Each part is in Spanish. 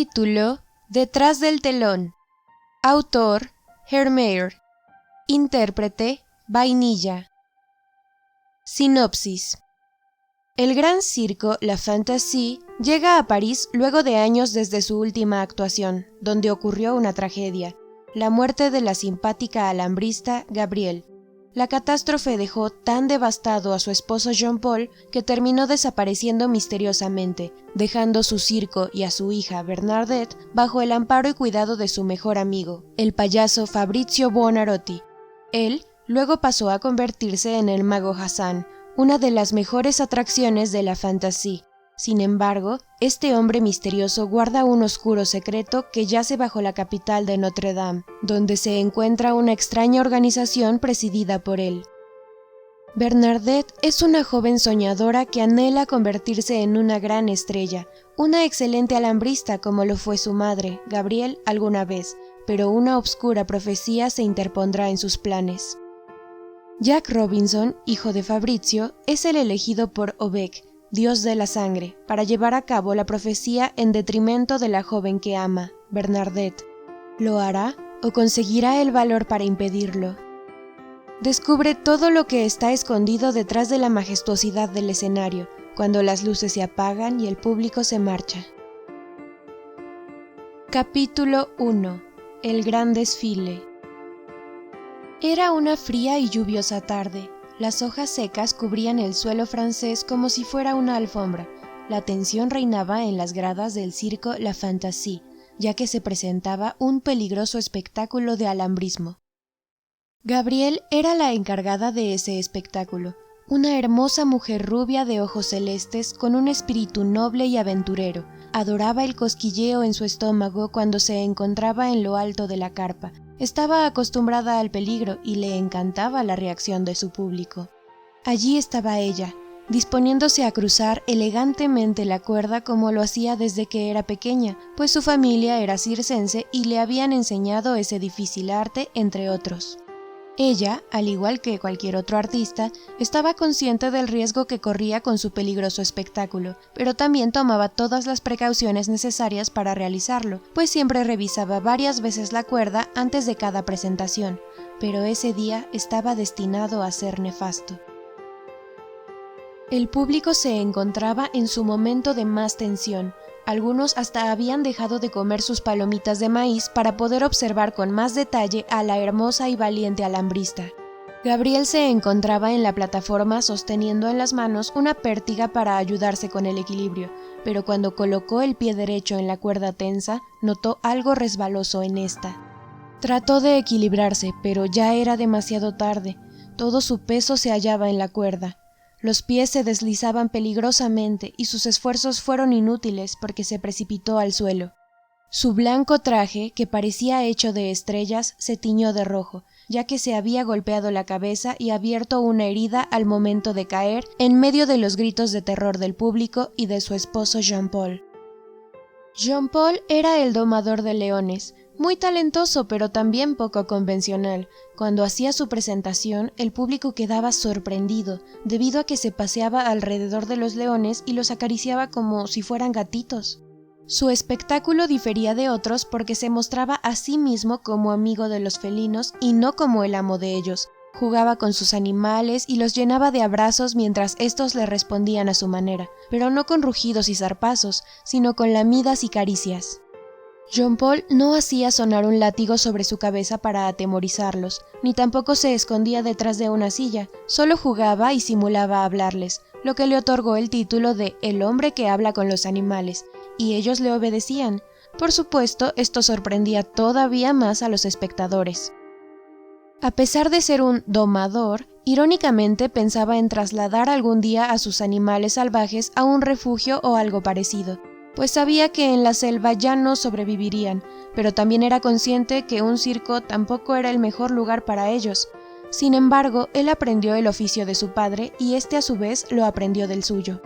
Capítulo Detrás del telón. Autor Hermér. Intérprete Vainilla. Sinopsis. El gran circo La Fantasy llega a París luego de años desde su última actuación, donde ocurrió una tragedia, la muerte de la simpática alambrista Gabrielle. La catástrofe dejó tan devastado a su esposo Jean-Paul que terminó desapareciendo misteriosamente, dejando su circo y a su hija Bernadette bajo el amparo y cuidado de su mejor amigo, el payaso Fabrizio Buonarroti. Él luego pasó a convertirse en el mago Hassan, una de las mejores atracciones de la Fantasy. Sin embargo, este hombre misterioso guarda un oscuro secreto que yace bajo la capital de Notre Dame, donde se encuentra una extraña organización presidida por él. Bernadette es una joven soñadora que anhela convertirse en una gran estrella, una excelente alambrista como lo fue su madre, Gabrielle, alguna vez, pero una obscura profecía se interpondrá en sus planes. Jack Robinson, hijo de Fabrizio, es el elegido por Obek, dios de la sangre, para llevar a cabo la profecía en detrimento de la joven que ama, Bernadette. ¿Lo hará o conseguirá el valor para impedirlo? Descubre todo lo que está escondido detrás de la majestuosidad del escenario, cuando las luces se apagan y el público se marcha. Capítulo 1. El gran desfile. Era una fría y lluviosa tarde. Las hojas secas cubrían el suelo francés como si fuera una alfombra. La tensión reinaba en las gradas del circo La Fantasy, ya que se presentaba un peligroso espectáculo de alambrismo. Gabrielle era la encargada de ese espectáculo, una hermosa mujer rubia de ojos celestes con un espíritu noble y aventurero. Adoraba el cosquilleo en su estómago cuando se encontraba en lo alto de la carpa. Estaba acostumbrada al peligro y le encantaba la reacción de su público. Allí estaba ella, disponiéndose a cruzar elegantemente la cuerda como lo hacía desde que era pequeña, pues su familia era circense y le habían enseñado ese difícil arte, entre otros. Ella, al igual que cualquier otro artista, estaba consciente del riesgo que corría con su peligroso espectáculo, pero también tomaba todas las precauciones necesarias para realizarlo, pues siempre revisaba varias veces la cuerda antes de cada presentación, pero ese día estaba destinado a ser nefasto. El público se encontraba en su momento de más tensión. Algunos hasta habían dejado de comer sus palomitas de maíz para poder observar con más detalle a la hermosa y valiente alambrista. Gabrielle se encontraba en la plataforma sosteniendo en las manos una pértiga para ayudarse con el equilibrio, pero cuando colocó el pie derecho en la cuerda tensa, notó algo resbaloso en esta. Trató de equilibrarse, pero ya era demasiado tarde. Todo su peso se hallaba en la cuerda. Los pies se deslizaban peligrosamente y sus esfuerzos fueron inútiles porque se precipitó al suelo. Su blanco traje, que parecía hecho de estrellas, se tiñó de rojo, ya que se había golpeado la cabeza y abierto una herida al momento de caer en medio de los gritos de terror del público y de su esposo Jean-Paul. Jean-Paul era el domador de leones, muy talentoso pero también poco convencional. Cuando hacía su presentación, el público quedaba sorprendido, debido a que se paseaba alrededor de los leones y los acariciaba como si fueran gatitos. Su espectáculo difería de otros porque se mostraba a sí mismo como amigo de los felinos y no como el amo de ellos. Jugaba con sus animales y los llenaba de abrazos mientras estos le respondían a su manera, pero no con rugidos y zarpazos, sino con lamidas y caricias. Jean-Paul no hacía sonar un látigo sobre su cabeza para atemorizarlos, ni tampoco se escondía detrás de una silla, solo jugaba y simulaba hablarles, lo que le otorgó el título de «el hombre que habla con los animales», y ellos le obedecían. Por supuesto, esto sorprendía todavía más a los espectadores. A pesar de ser un domador, irónicamente pensaba en trasladar algún día a sus animales salvajes a un refugio o algo parecido, pues sabía que en la selva ya no sobrevivirían, pero también era consciente que un circo tampoco era el mejor lugar para ellos. Sin embargo, él aprendió el oficio de su padre y este a su vez lo aprendió del suyo.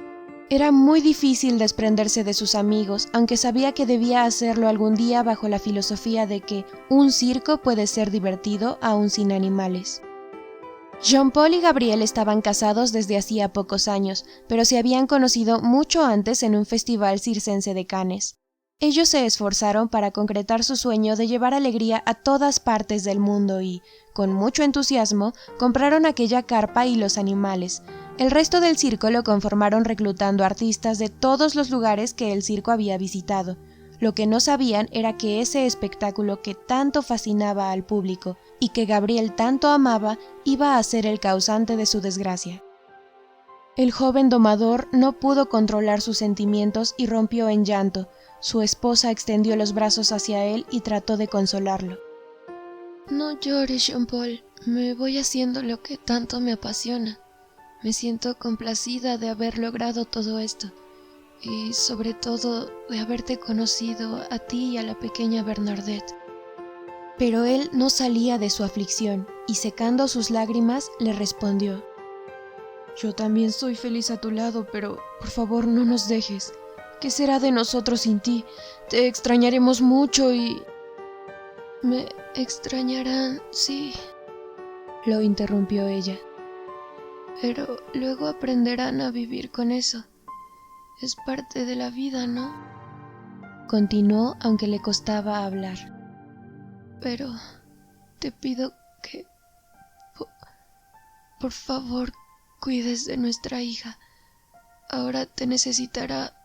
Era muy difícil desprenderse de sus amigos, aunque sabía que debía hacerlo algún día bajo la filosofía de que un circo puede ser divertido aún sin animales. Jean-Paul y Gabrielle estaban casados desde hacía pocos años, pero se habían conocido mucho antes en un festival circense de Cannes. Ellos se esforzaron para concretar su sueño de llevar alegría a todas partes del mundo y, con mucho entusiasmo, compraron aquella carpa y los animales. El resto del circo lo conformaron reclutando artistas de todos los lugares que el circo había visitado. Lo que no sabían era que ese espectáculo que tanto fascinaba al público y que Gabriel tanto amaba iba a ser el causante de su desgracia. El joven domador no pudo controlar sus sentimientos y rompió en llanto. Su esposa extendió los brazos hacia él y trató de consolarlo. No llores, Jean-Paul. Me voy haciendo lo que tanto me apasiona. Me siento complacida de haber logrado todo esto. Y sobre todo de haberte conocido a ti y a la pequeña Bernadette. Pero él no salía de su aflicción y secando sus lágrimas le respondió: Yo también soy feliz a tu lado, pero por favor no nos dejes. ¿Qué será de nosotros sin ti? Te extrañaremos mucho y... Me extrañarán, sí, lo interrumpió ella. Pero luego aprenderán a vivir con eso. Es parte de la vida, ¿no? Continuó, aunque le costaba hablar. Pero te pido que... Por favor, cuides de nuestra hija. Ahora te necesitará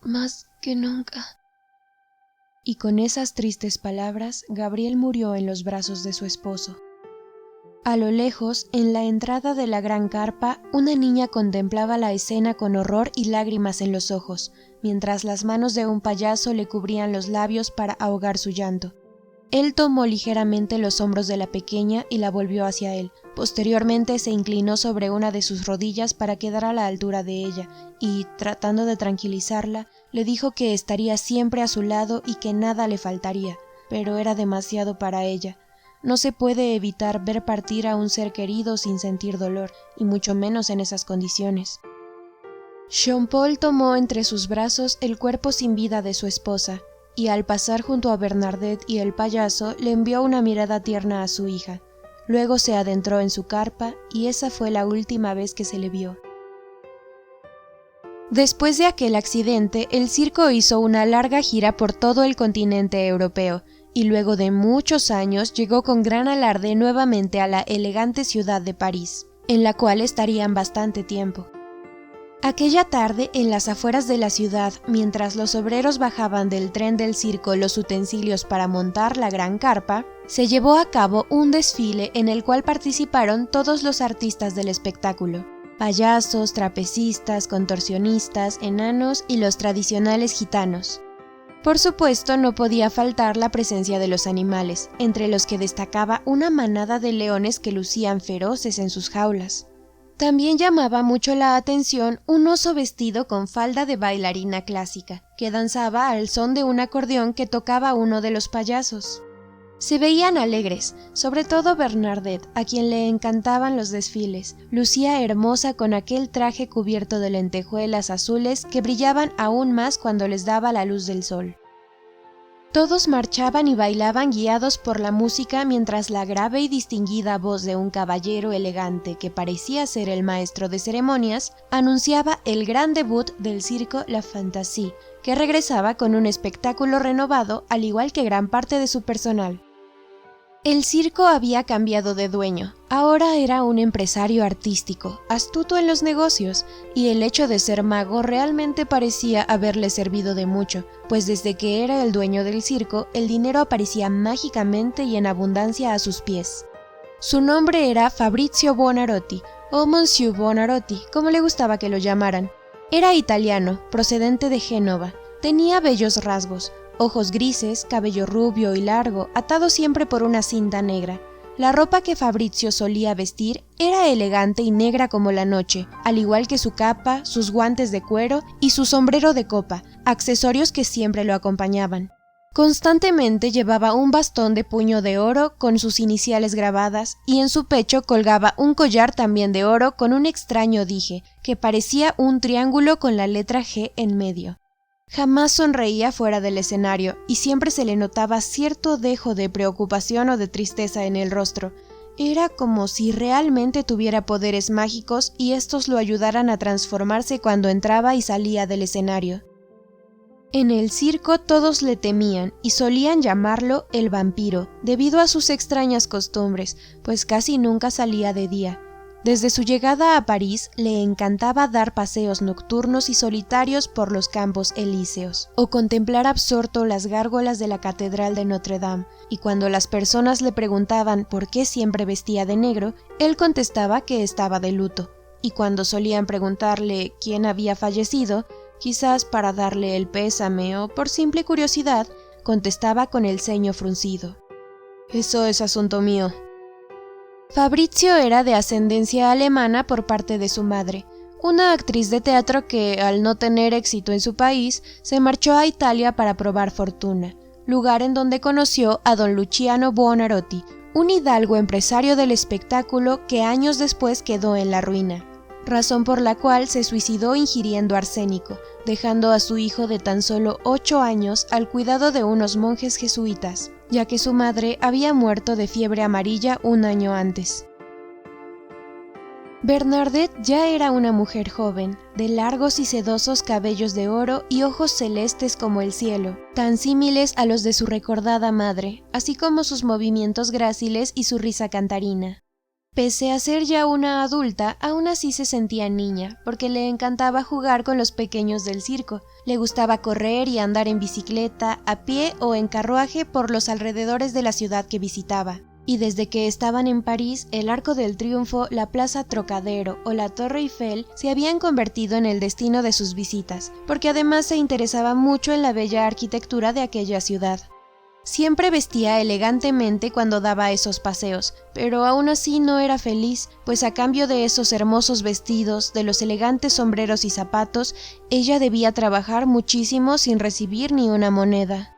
más que nunca. Y con esas tristes palabras, Gabriel murió en los brazos de su esposo. A lo lejos, en la entrada de la gran carpa, una niña contemplaba la escena con horror y lágrimas en los ojos, mientras las manos de un payaso le cubrían los labios para ahogar su llanto. Él tomó ligeramente los hombros de la pequeña y la volvió hacia él. Posteriormente se inclinó sobre una de sus rodillas para quedar a la altura de ella y, tratando de tranquilizarla, le dijo que estaría siempre a su lado y que nada le faltaría, pero era demasiado para ella. No se puede evitar ver partir a un ser querido sin sentir dolor, y mucho menos en esas condiciones. Jean-Paul tomó entre sus brazos el cuerpo sin vida de su esposa, y al pasar junto a Bernadette y el payaso le envió una mirada tierna a su hija. Luego se adentró en su carpa y esa fue la última vez que se le vio. Después de aquel accidente, el circo hizo una larga gira por todo el continente europeo, y luego de muchos años llegó con gran alarde nuevamente a la elegante ciudad de París, en la cual estarían bastante tiempo. Aquella tarde, en las afueras de la ciudad, mientras los obreros bajaban del tren del circo los utensilios para montar la gran carpa, se llevó a cabo un desfile en el cual participaron todos los artistas del espectáculo: payasos, trapecistas, contorsionistas, enanos y los tradicionales gitanos. Por supuesto, no podía faltar la presencia de los animales, entre los que destacaba una manada de leones que lucían feroces en sus jaulas. También llamaba mucho la atención un oso vestido con falda de bailarina clásica, que danzaba al son de un acordeón que tocaba uno de los payasos. Se veían alegres, sobre todo Bernadette, a quien le encantaban los desfiles. Lucía hermosa con aquel traje cubierto de lentejuelas azules que brillaban aún más cuando les daba la luz del sol. Todos marchaban y bailaban guiados por la música mientras la grave y distinguida voz de un caballero elegante que parecía ser el maestro de ceremonias anunciaba el gran debut del circo La Fantasie, que regresaba con un espectáculo renovado al igual que gran parte de su personal. El circo había cambiado de dueño, ahora era un empresario artístico, astuto en los negocios, y el hecho de ser mago realmente parecía haberle servido de mucho, pues desde que era el dueño del circo, el dinero aparecía mágicamente y en abundancia a sus pies. Su nombre era Fabrizio Buonarroti, o Monsieur Buonarroti, como le gustaba que lo llamaran. Era italiano, procedente de Génova, tenía bellos rasgos, ojos grises, cabello rubio y largo, atado siempre por una cinta negra. La ropa que Fabrizio solía vestir era elegante y negra como la noche, al igual que su capa, sus guantes de cuero y su sombrero de copa, accesorios que siempre lo acompañaban. Constantemente llevaba un bastón de puño de oro con sus iniciales grabadas y en su pecho colgaba un collar también de oro con un extraño dije, que parecía un triángulo con la letra G en medio. Jamás sonreía fuera del escenario y siempre se le notaba cierto dejo de preocupación o de tristeza en el rostro. Era como si realmente tuviera poderes mágicos y estos lo ayudaran a transformarse cuando entraba y salía del escenario. En el circo todos le temían y solían llamarlo el vampiro, debido a sus extrañas costumbres, pues casi nunca salía de día. Desde su llegada a París le encantaba dar paseos nocturnos y solitarios por los Campos Elíseos, o contemplar absorto las gárgolas de la Catedral de Notre Dame, y cuando las personas le preguntaban por qué siempre vestía de negro, él contestaba que estaba de luto, y cuando solían preguntarle quién había fallecido, quizás para darle el pésame o por simple curiosidad, contestaba con el ceño fruncido: «Eso es asunto mío». Fabrizio era de ascendencia alemana por parte de su madre, una actriz de teatro que, al no tener éxito en su país, se marchó a Italia para probar fortuna, lugar en donde conoció a don Luciano Buonarroti, un hidalgo empresario del espectáculo que años después quedó en la ruina, razón por la cual se suicidó ingiriendo arsénico, dejando a su hijo de tan solo 8 años al cuidado de unos monjes jesuitas, ya que su madre había muerto de fiebre amarilla un año antes. Bernadette ya era una mujer joven, de largos y sedosos cabellos de oro y ojos celestes como el cielo, tan símiles a los de su recordada madre, así como sus movimientos gráciles y su risa cantarina. Pese a ser ya una adulta, aún así se sentía niña, porque le encantaba jugar con los pequeños del circo. Le gustaba correr y andar en bicicleta, a pie o en carruaje por los alrededores de la ciudad que visitaba. Y desde que estaban en París, el Arco del Triunfo, la Plaza Trocadero o la Torre Eiffel se habían convertido en el destino de sus visitas, porque además se interesaba mucho en la bella arquitectura de aquella ciudad. Siempre vestía elegantemente cuando daba esos paseos, pero aún así no era feliz, pues a cambio de esos hermosos vestidos, de los elegantes sombreros y zapatos, ella debía trabajar muchísimo sin recibir ni una moneda.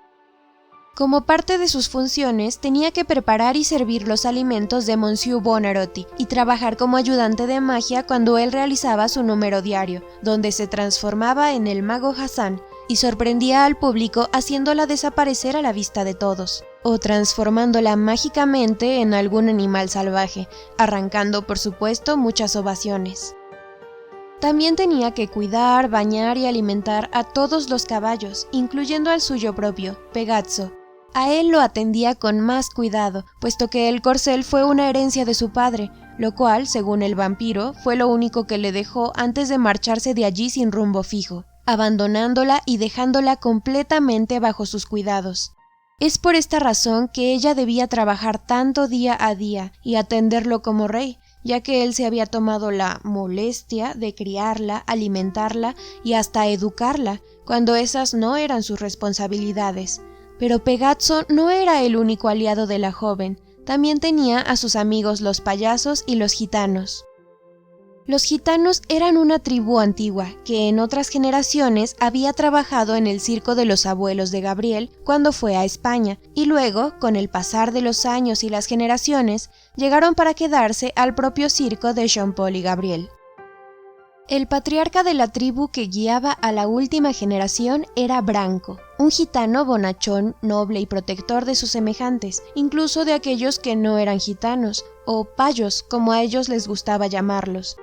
Como parte de sus funciones, tenía que preparar y servir los alimentos de Monsieur Buonarroti y trabajar como ayudante de magia cuando él realizaba su número diario, donde se transformaba en el mago Hassan, y sorprendía al público haciéndola desaparecer a la vista de todos, o transformándola mágicamente en algún animal salvaje, arrancando por supuesto muchas ovaciones. También tenía que cuidar, bañar y alimentar a todos los caballos, incluyendo al suyo propio, Pegazzo. A él lo atendía con más cuidado, puesto que el corcel fue una herencia de su padre, lo cual, según el vampiro, fue lo único que le dejó antes de marcharse de allí sin rumbo fijo, abandonándola y dejándola completamente bajo sus cuidados. Es por esta razón que ella debía trabajar tanto día a día y atenderlo como rey, ya que él se había tomado la molestia de criarla, alimentarla y hasta educarla, cuando esas no eran sus responsabilidades. Pero Pegazzo no era el único aliado de la joven, también tenía a sus amigos los payasos y los gitanos. Los gitanos eran una tribu antigua que en otras generaciones había trabajado en el circo de los abuelos de Gabriel cuando fue a España, y luego, con el pasar de los años y las generaciones, llegaron para quedarse al propio circo de Jean-Paul y Gabriel. El patriarca de la tribu que guiaba a la última generación era Branco, un gitano bonachón, noble y protector de sus semejantes, incluso de aquellos que no eran gitanos, o payos, como a ellos les gustaba llamarlos.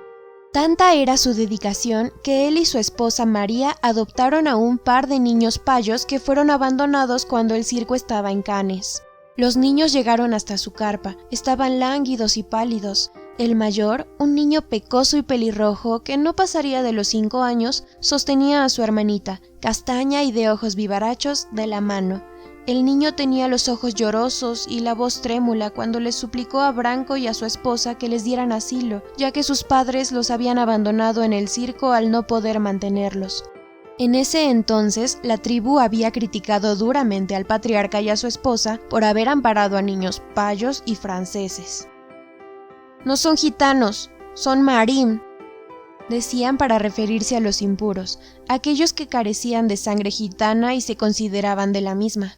Tanta era su dedicación que él y su esposa María adoptaron a un par de niños payos que fueron abandonados cuando el circo estaba en Cannes. Los niños llegaron hasta su carpa, estaban lánguidos y pálidos. El mayor, un niño pecoso y pelirrojo que no pasaría de los 5 años, sostenía a su hermanita, castaña y de ojos vivarachos, de la mano. El niño tenía los ojos llorosos y la voz trémula cuando les suplicó a Branco y a su esposa que les dieran asilo, ya que sus padres los habían abandonado en el circo al no poder mantenerlos. En ese entonces, la tribu había criticado duramente al patriarca y a su esposa por haber amparado a niños payos y franceses. «No son gitanos, son marín», decían para referirse a los impuros, aquellos que carecían de sangre gitana y se consideraban de la misma.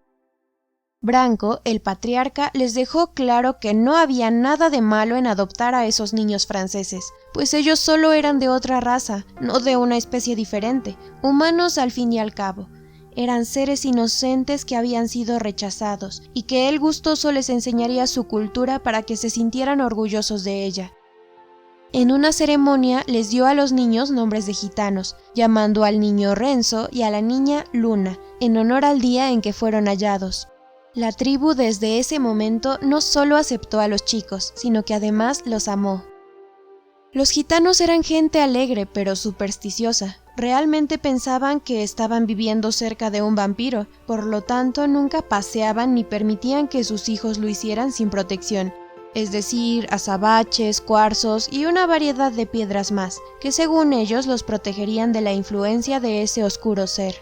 Branco, el patriarca, les dejó claro que no había nada de malo en adoptar a esos niños franceses, pues ellos solo eran de otra raza, no de una especie diferente, humanos al fin y al cabo. Eran seres inocentes que habían sido rechazados, y que él gustoso les enseñaría su cultura para que se sintieran orgullosos de ella. En una ceremonia les dio a los niños nombres de gitanos, llamando al niño Renzo y a la niña Luna, en honor al día en que fueron hallados. La tribu desde ese momento no solo aceptó a los chicos, sino que además los amó. Los gitanos eran gente alegre pero supersticiosa. Realmente pensaban que estaban viviendo cerca de un vampiro, por lo tanto nunca paseaban ni permitían que sus hijos lo hicieran sin protección. Es decir, azabaches, cuarzos y una variedad de piedras más, que según ellos los protegerían de la influencia de ese oscuro ser.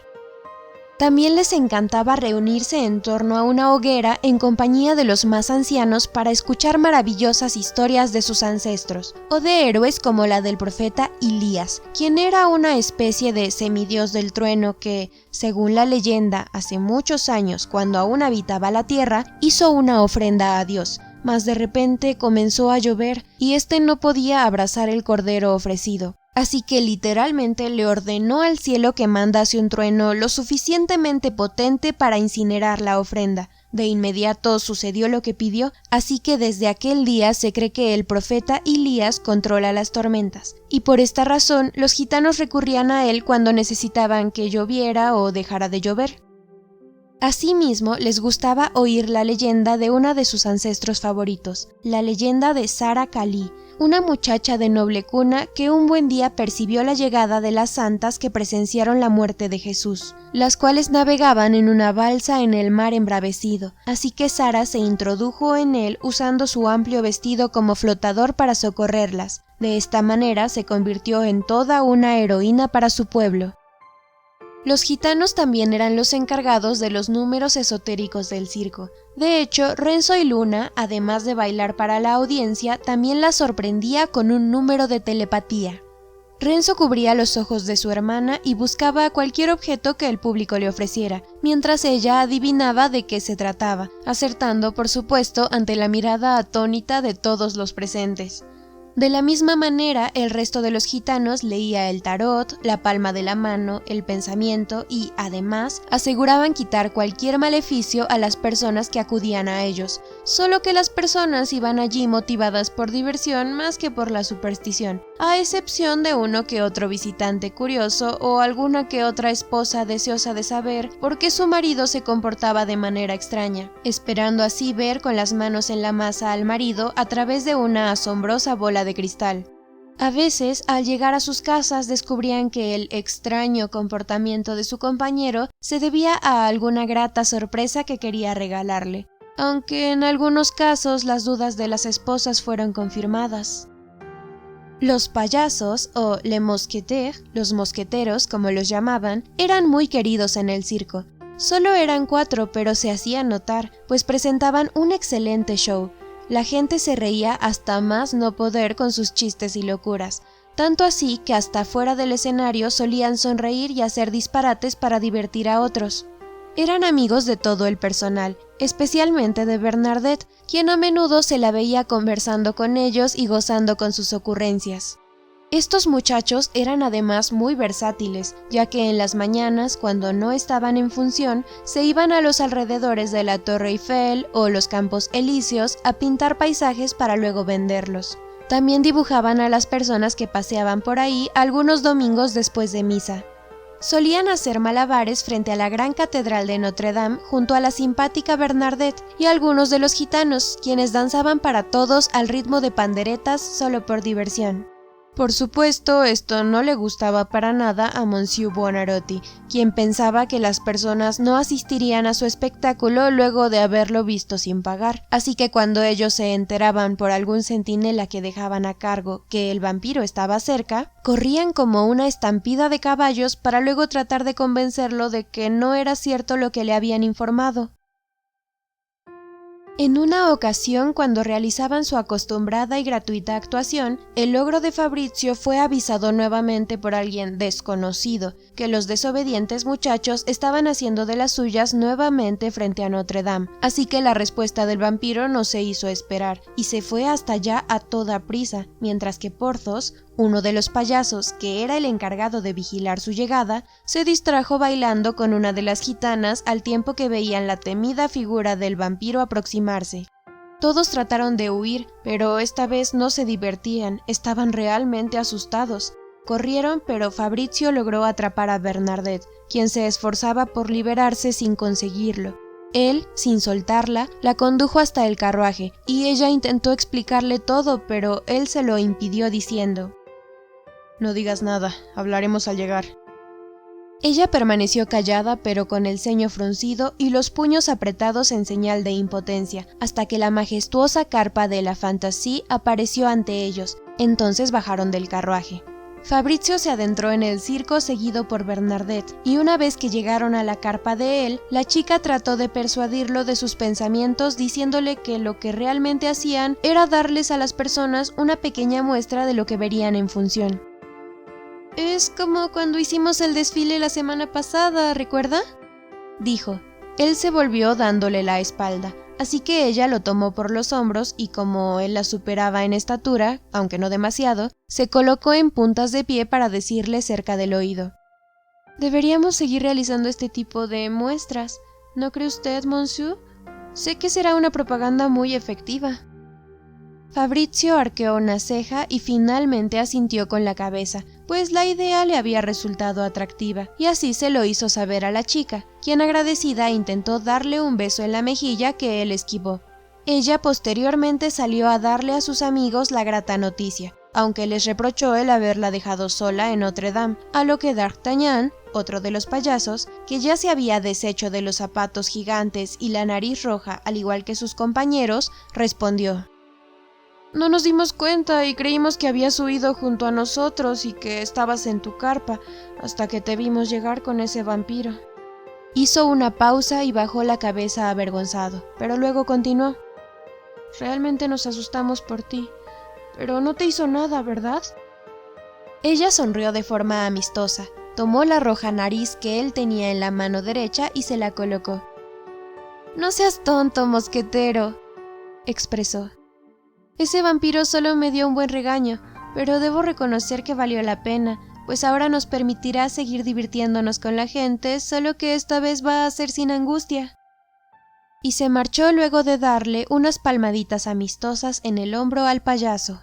También les encantaba reunirse en torno a una hoguera en compañía de los más ancianos para escuchar maravillosas historias de sus ancestros, o de héroes como la del profeta Elías, quien era una especie de semidios del trueno que, según la leyenda, hace muchos años, cuando aún habitaba la tierra, hizo una ofrenda a Dios. Mas de repente comenzó a llover y éste no podía abrazar el cordero ofrecido. Así que literalmente le ordenó al cielo que mandase un trueno lo suficientemente potente para incinerar la ofrenda. De inmediato sucedió lo que pidió, así que desde aquel día se cree que el profeta Elías controla las tormentas. Y por esta razón los gitanos recurrían a él cuando necesitaban que lloviera o dejara de llover. Asimismo, les gustaba oír la leyenda de una de sus ancestros favoritos, la leyenda de Sara Cali, una muchacha de noble cuna que un buen día percibió la llegada de las santas que presenciaron la muerte de Jesús, las cuales navegaban en una balsa en el mar embravecido, así que Sara se introdujo en él usando su amplio vestido como flotador para socorrerlas. De esta manera se convirtió en toda una heroína para su pueblo. Los gitanos también eran los encargados de los números esotéricos del circo. De hecho, Renzo y Luna, además de bailar para la audiencia, también la sorprendía con un número de telepatía. Renzo cubría los ojos de su hermana y buscaba cualquier objeto que el público le ofreciera, mientras ella adivinaba de qué se trataba, acertando, por supuesto, ante la mirada atónita de todos los presentes. De la misma manera, el resto de los gitanos leía el tarot, la palma de la mano, el pensamiento y, además, aseguraban quitar cualquier maleficio a las personas que acudían a ellos, solo que las personas iban allí motivadas por diversión más que por la superstición, a excepción de uno que otro visitante curioso o alguna que otra esposa deseosa de saber por qué su marido se comportaba de manera extraña, esperando así ver con las manos en la masa al marido a través de una asombrosa bola de cristal. A veces, al llegar a sus casas, descubrían que el extraño comportamiento de su compañero se debía a alguna grata sorpresa que quería regalarle, aunque en algunos casos las dudas de las esposas fueron confirmadas. Los payasos, o les mousquetaires, los mosqueteros como los llamaban, eran muy queridos en el circo. Solo eran 4, pero se hacían notar, pues presentaban un excelente show. La gente se reía hasta más no poder con sus chistes y locuras, tanto así que hasta fuera del escenario solían sonreír y hacer disparates para divertir a otros. Eran amigos de todo el personal, especialmente de Bernadette, quien a menudo se la veía conversando con ellos y gozando con sus ocurrencias. Estos muchachos eran además muy versátiles, ya que en las mañanas, cuando no estaban en función, se iban a los alrededores de la Torre Eiffel o los Campos Elíseos a pintar paisajes para luego venderlos. También dibujaban a las personas que paseaban por ahí algunos domingos después de misa. Solían hacer malabares frente a la gran catedral de Notre Dame junto a la simpática Bernadette y algunos de los gitanos, quienes danzaban para todos al ritmo de panderetas solo por diversión. Por supuesto, esto no le gustaba para nada a Monsieur Buonarroti, quien pensaba que las personas no asistirían a su espectáculo luego de haberlo visto sin pagar, así que cuando ellos se enteraban por algún centinela que dejaban a cargo que el vampiro estaba cerca, corrían como una estampida de caballos para luego tratar de convencerlo de que no era cierto lo que le habían informado. En una ocasión, cuando realizaban su acostumbrada y gratuita actuación, el ogro de Fabrizio fue avisado nuevamente por alguien desconocido que los desobedientes muchachos estaban haciendo de las suyas nuevamente frente a Notre Dame, así que la respuesta del vampiro no se hizo esperar y se fue hasta allá a toda prisa, mientras que Porthos, uno de los payasos, que era el encargado de vigilar su llegada, se distrajo bailando con una de las gitanas al tiempo que veían la temida figura del vampiro aproximarse. Todos trataron de huir, pero esta vez no se divertían, estaban realmente asustados. Corrieron, pero Fabrizio logró atrapar a Bernadette, quien se esforzaba por liberarse sin conseguirlo. Él, sin soltarla, la condujo hasta el carruaje, y ella intentó explicarle todo, pero él se lo impidió diciendo: «No digas nada, hablaremos al llegar». Ella permaneció callada, pero con el ceño fruncido y los puños apretados en señal de impotencia, hasta que la majestuosa carpa de la Fantasy apareció ante ellos. Entonces bajaron del carruaje. Fabrizio se adentró en el circo seguido por Bernadette, y una vez que llegaron a la carpa de él, la chica trató de persuadirlo de sus pensamientos diciéndole que lo que realmente hacían era darles a las personas una pequeña muestra de lo que verían en función. «Es como cuando hicimos el desfile la semana pasada, ¿recuerda?», dijo. Él se volvió dándole la espalda, así que ella lo tomó por los hombros y como él la superaba en estatura, aunque no demasiado, se colocó en puntas de pie para decirle cerca del oído: «Deberíamos seguir realizando este tipo de muestras, ¿no cree usted, Monsieur? Sé que será una propaganda muy efectiva». Fabrizio arqueó una ceja y finalmente asintió con la cabeza, pues la idea le había resultado atractiva, y así se lo hizo saber a la chica, quien agradecida intentó darle un beso en la mejilla que él esquivó. Ella posteriormente salió a darle a sus amigos la grata noticia, aunque les reprochó el haberla dejado sola en Notre Dame, a lo que D'Artagnan, otro de los payasos, que ya se había deshecho de los zapatos gigantes y la nariz roja al igual que sus compañeros, respondió: «No nos dimos cuenta y creímos que habías huido junto a nosotros y que estabas en tu carpa, hasta que te vimos llegar con ese vampiro». Hizo una pausa y bajó la cabeza avergonzado, pero luego continuó: «Realmente nos asustamos por ti, pero no te hizo nada, ¿verdad?». Ella sonrió de forma amistosa, tomó la roja nariz que él tenía en la mano derecha y se la colocó. «No seas tonto, mosquetero», expresó. «Ese vampiro solo me dio un buen regaño, pero debo reconocer que valió la pena, pues ahora nos permitirá seguir divirtiéndonos con la gente, solo que esta vez va a ser sin angustia». Y se marchó luego de darle unas palmaditas amistosas en el hombro al payaso.